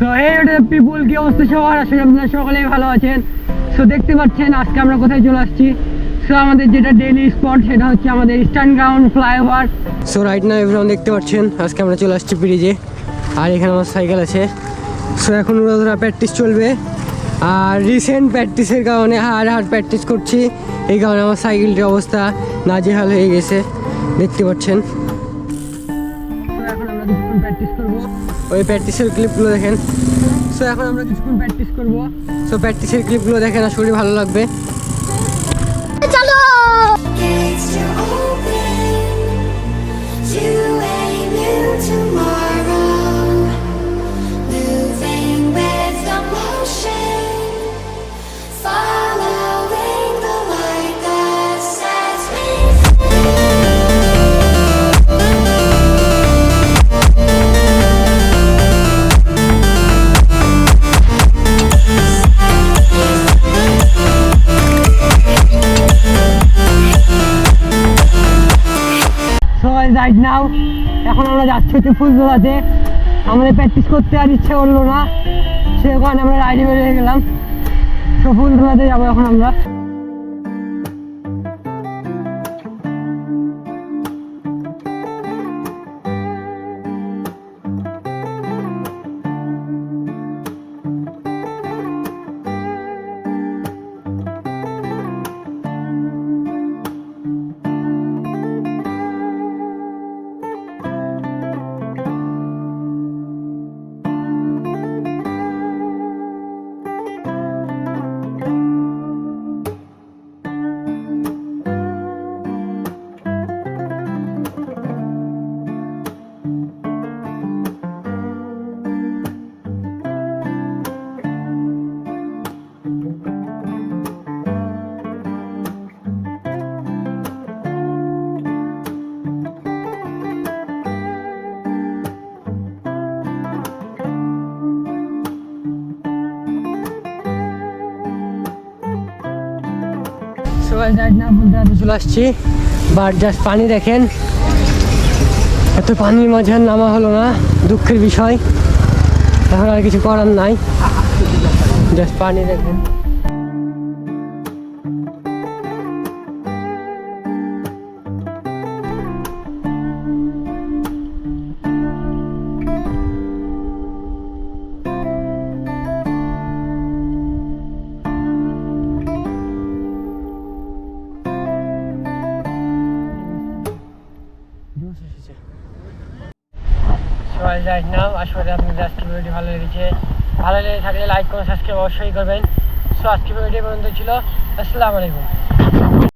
So hey পিপুল, কি অবস্থা সবার? আসলে আপনারা সকলেই ভালো আছেন। সো দেখতে পাচ্ছেন আজকে আমরা কোথায় চলে আসছি। সো আমাদের যেটা ডেইলি স্পট সেটা হচ্ছে আমাদের eastern ground flyover. So right now everyone দেখতে পাচ্ছেন আজকে আমরা চলে আসছি ব্রিজে, আর এখানে আমার সাইকেল আছে। সো এখন ওরা প্র্যাকটিস চলবে, আর রিসেন্ট প্র্যাকটিসের কারণে হার্ড প্র্যাকটিস করছি, এই কারণে আমার সাইকেলটির অবস্থা নাজেহাল হয়ে গেছে দেখতে পাচ্ছেন। এখন আমরা কিছুক্ষণ প্র্যাকটিস করবো, ওই প্র্যাকটিসের ক্লিপগুলো দেখেন। সো এখন আমরা কিছুক্ষণ প্র্যাকটিস করবো। সো প্র্যাকটিসের ক্লিপগুলো দেখেন, আসলে ভালো লাগবে। চলো রাইট নাও এখন আমরা যাচ্ছি হচ্ছে ফুলতলাতে। আমাদের প্র্যাকটিস করতে আর ইচ্ছে করলো না, সে কারণে আমরা রাইডে বেরিয়ে গেলাম। তো ফুলতলাতে যাবো এখন আমরা। চলে আসছি, বাট জাস্ট পানি দেখেন, এত পানির মাঝে নামা হলো না, দুঃখের বিষয়। এখন আর কিছু করার নাই, জাস্ট পানি দেখেন। রাইট নাও আসলে আপনাদের আজকে ভিডিওটি ভালো লেগেছে, ভালো লেগে থাকলে লাইক করে সাবস্ক্রাইব অবশ্যই করবেন। সো আজকে ভিডিও পর্যন্ত ছিল। আসসালামু আলাইকুম।